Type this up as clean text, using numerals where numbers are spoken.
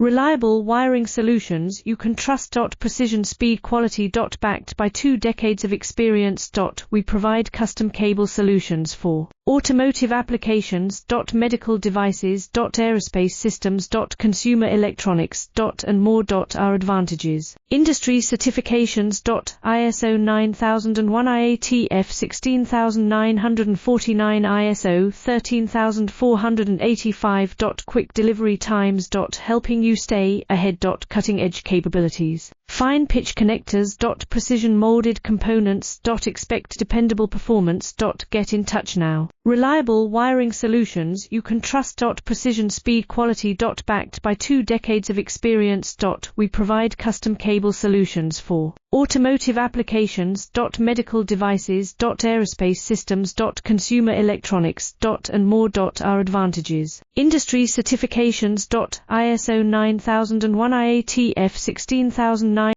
Reliable wiring solutions you can trust. Precision, speed, quality. Backed by 2 decades of experience. We provide custom cable solutions for automotive applications. Medical devices. Aerospace systems. Consumer electronics. And more. Our advantages: industry certifications. ISO 9001 IATF 16949, ISO 13485. Quick delivery times. Helping you stay ahead. Cutting edge capabilities. Fine pitch connectors. Precision molded components. Expect dependable performance. Get in touch now. Reliable wiring solutions you can trust. Precision, speed, quality. Backed by 2 decades of experience. We provide custom cable solutions for automotive applications. Medical devices. Aerospace systems. Consumer electronics. And more. Our advantages: industry certifications. ISO 9001 IATF 16949.